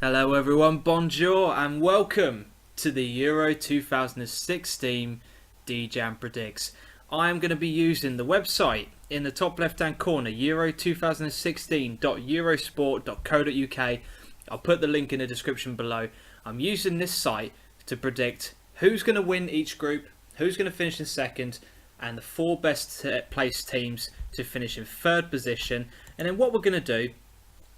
Hello everyone, bonjour and welcome to the Euro 2016 DeeJam Predicts. I am going to be using the website in the top left hand corner, euro2016.eurosport.co.uk. I'll put the link in the description below. I'm using this site to predict who's going to win each group, who's going to finish in second, and the four best placed teams to finish in third position. And then what we're going to do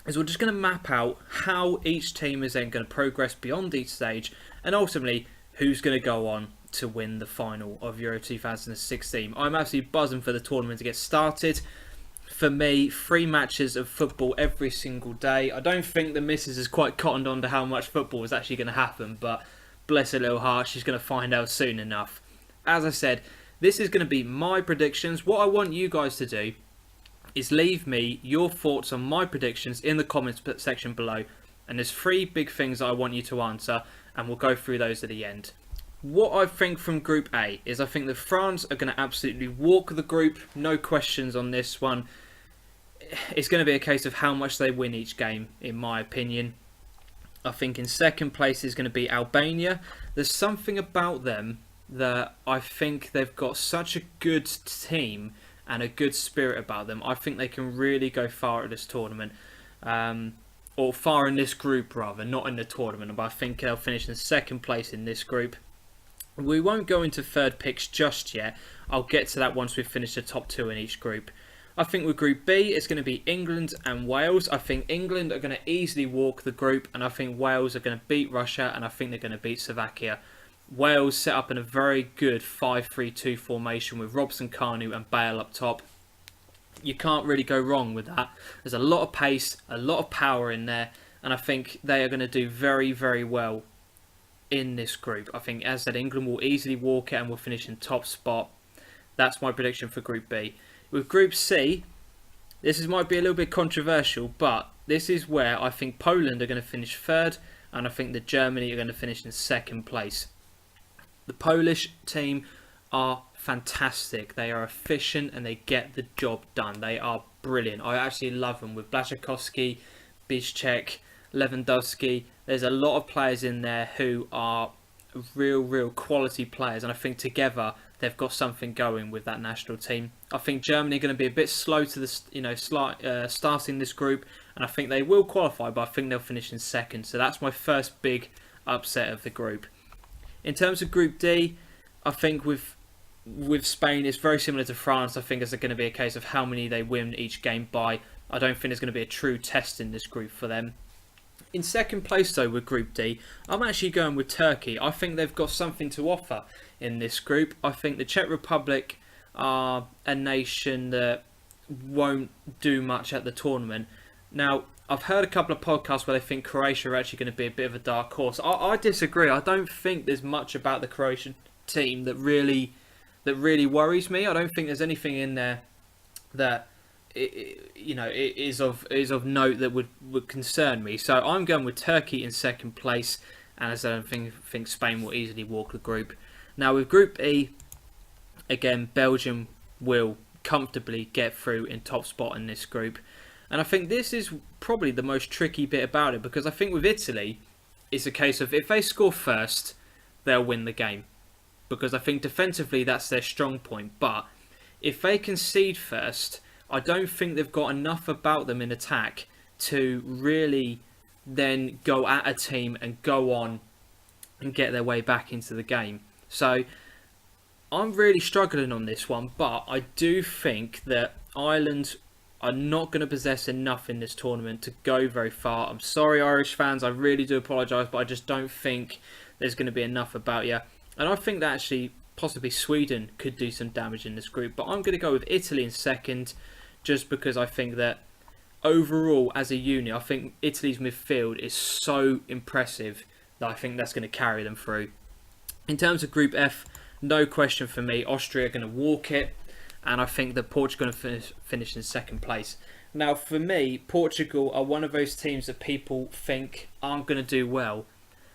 is we're just going to map out how each team is then going to progress beyond each stage, and ultimately who's going to go on to win the final of Euro 2016. I'm absolutely buzzing for the tournament to get started. For me, 3 matches of football every single day. I don't think the missus is quite cottoned on to how much football is actually going to happen, but bless her little heart, she's going to find out soon enough. As I said, this is going to be my predictions. What I want you guys to do is leave me your thoughts on my predictions in the comments section below, and there's 3 big things that I want you to answer, and we'll go through those at the end. What I think from Group A is I think that France are going to absolutely walk the group, no questions on this one. It's going to be a case of how much they win each game, in my opinion. I think in second place is going to be Albania. There's something about them that I think they've got such a good team and a good spirit about them. I think they can really go far at this tournament. Or far in this group rather, not in the tournament. But I think they'll finish in second place in this group. We won't go into third picks just yet. I'll get to that once we've finished the top 2 in each group. I think with Group B, it's going to be England and Wales. I think England are going to easily walk the group, and I think Wales are going to beat Russia, and I think they're going to beat Slovakia. Wales set up in a very good 5-3-2 formation with Robson, Kanu and Bale up top. You can't really go wrong with that. There's a lot of pace, a lot of power in there, and I think they are going to do very, very well in this group. I think, as I said, England will easily walk it and will finish in top spot. That's my prediction for Group B. With Group C, might be a little bit controversial, but this is where I think Poland are going to finish third, and I think that Germany are going to finish in second place. The Polish team are fantastic. They are efficient and they get the job done. They are brilliant. I actually love them with Blaszczykowski, Biszczek, Lewandowski. There's a lot of players in there who are real quality players, and I think together they've got something going with that national team. I think Germany are going to be a bit slow to starting this group, and I think they will qualify, but I think they'll finish in second. So that's my first big upset of the group. In terms of Group D, I think with Spain, it's very similar to France. I think it's going to be a case of how many they win each game by. I don't think there's going to be a true test in this group for them. In second place, though, with Group D, I'm actually going with Turkey. I think they've got something to offer in this group. I think the Czech Republic are a nation that won't do much at the tournament. Now, I've heard a couple of podcasts where they think Croatia are actually going to be a bit of a dark horse. I disagree. I don't think there's much about the Croatian team that really worries me. I don't think there's anything in there that is of note that would concern me. So I'm going with Turkey in second place, and as I think Spain will easily walk the group. Now with Group E, again Belgium will comfortably get through in top spot in this group. And I think this is probably the most tricky bit about it, because I think with Italy, it's a case of if they score first, they'll win the game. Because I think defensively, that's their strong point. But if they concede first, I don't think they've got enough about them in attack to really then go at a team and go on and get their way back into the game. So I'm really struggling on this one, but I do think that Ireland are not going to possess enough in this tournament to go very far. I'm sorry, Irish fans, I really do apologise, but I just don't think there's going to be enough about you. And I think that actually possibly Sweden could do some damage in this group, but I'm going to go with Italy in second, just because I think that overall as a unit, I think Italy's midfield is so impressive that I think that's going to carry them through. In terms of Group F, no question for me, Austria are going to walk it. And I think that Portugal are going to finish in second place. Now, for me, Portugal are one of those teams that people think aren't going to do well.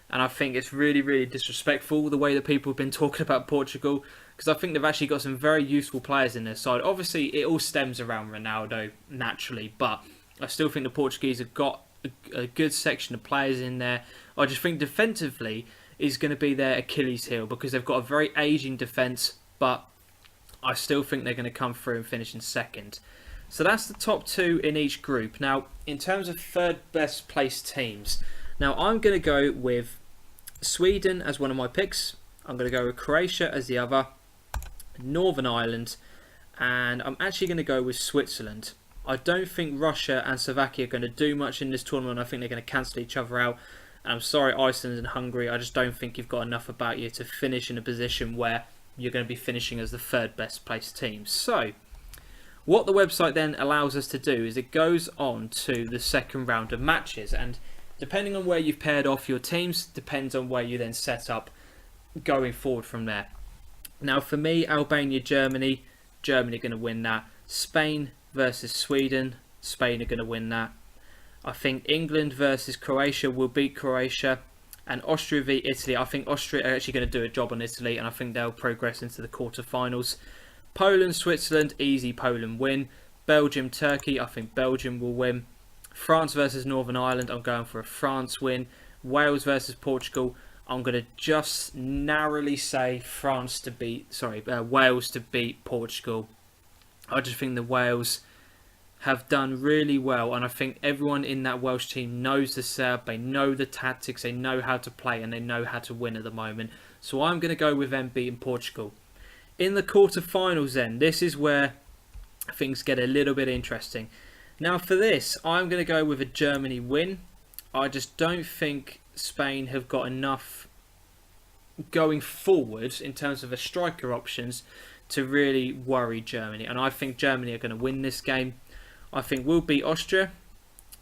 And I think it's really disrespectful the way that people have been talking about Portugal, because I think they've actually got some very useful players in their side. Obviously, it all stems around Ronaldo, naturally, but I still think the Portuguese have got a good section of players in there. I just think defensively is going to be their Achilles heel because they've got a very ageing defence, but I still think they're going to come through and finish in second. So that's the top 2 in each group. Now, in terms of third best placed teams, now I'm going to go with Sweden as one of my picks. I'm going to go with Croatia as the other, Northern Ireland, and I'm actually going to go with Switzerland. I don't think Russia and Slovakia are going to do much in this tournament. I think they're going to cancel each other out. And I'm sorry, Iceland and Hungary, I just don't think you've got enough about you to finish in a position where you're going to be finishing as the third best placed team. So, what the website then allows us to do is it goes on to the second round of matches. And depending on where you've paired off your teams, depends on where you then set up going forward from there. Now, for me, Albania, Germany are going to win that. Spain versus Sweden, Spain are going to win that. I think England versus Croatia will beat Croatia. And Austria v Italy, I think Austria are actually going to do a job on Italy, and I think they'll progress into the quarterfinals. Poland, Switzerland, easy Poland win. Belgium, Turkey, I think Belgium will win. France versus Northern Ireland, I'm going for a France win. Wales versus Portugal, I'm going to just narrowly say Wales to beat Portugal. I just think the Wales have done really well, and I think everyone in that Welsh team knows the setup, they know the tactics, they know how to play, and they know how to win at the moment. So I'm going to go with them beating Portugal. In the quarterfinals then, this is where things get a little bit interesting. Now for this, I'm going to go with a Germany win. I just don't think Spain have got enough going forward in terms of a striker options to really worry Germany, and I think Germany are going to win this game. I think we'll beat Austria,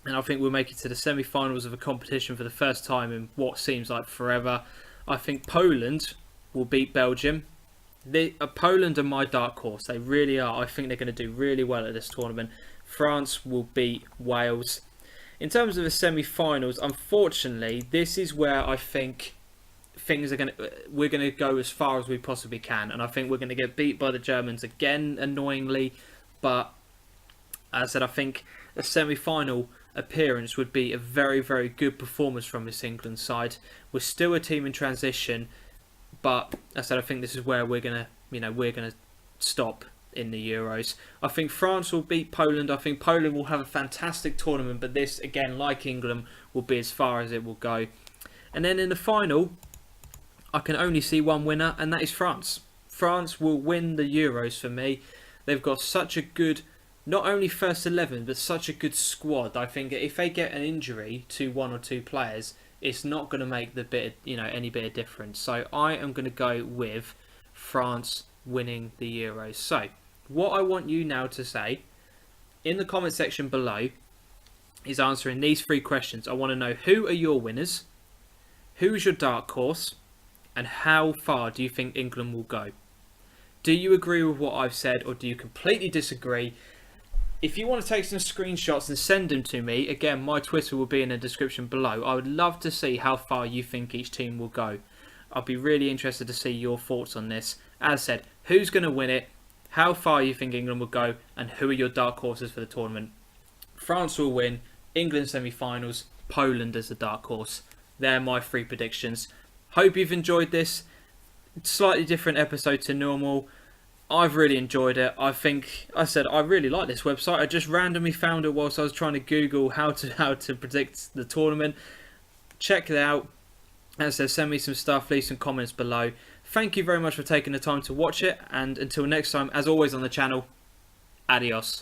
and I think we'll make it to the semi-finals of a competition for the first time in what seems like forever. I think Poland will beat Belgium. Poland are my dark horse. They really are. I think they're going to do really well at this tournament. France will beat Wales. In terms of the semi-finals, unfortunately, this is where I think we're going to go as far as we possibly can, and I think we're going to get beat by the Germans again, annoyingly, but as I said, I think a semi-final appearance would be a very, very good performance from this England side. We're still a team in transition, but as I said, I think this is where we're gonna stop in the Euros. I think France will beat Poland. I think Poland will have a fantastic tournament, but this, again, like England, will be as far as it will go. And then in the final, I can only see one winner, and that is France. France will win the Euros for me. They've got such a good, not only first 11, but such a good squad. I think if they get an injury to one or two players, it's not going to make any bit of difference. So I am going to go with France winning the Euros. So what I want you now to say in the comment section below is answering these 3 questions. I want to know, who are your winners, who's your dark horse, and how far do you think England will go? Do you agree with what I've said, or do you completely disagree? If you want to take some screenshots and send them to me, again, my Twitter will be in the description below. I would love to see how far you think each team will go. I'll be really interested to see your thoughts on this. As I said, who's going to win it, how far you think England will go, and who are your dark horses for the tournament? France will win, England semi-finals, Poland as a dark horse. They're my 3 predictions. Hope you've enjoyed this. Slightly different episode to normal. I've really enjoyed it. I really like this website. I just randomly found it whilst I was trying to Google how to predict the tournament. Check it out. As I said, send me some stuff, leave some comments below. Thank you very much for taking the time to watch it, and until next time, as always on the channel, adios.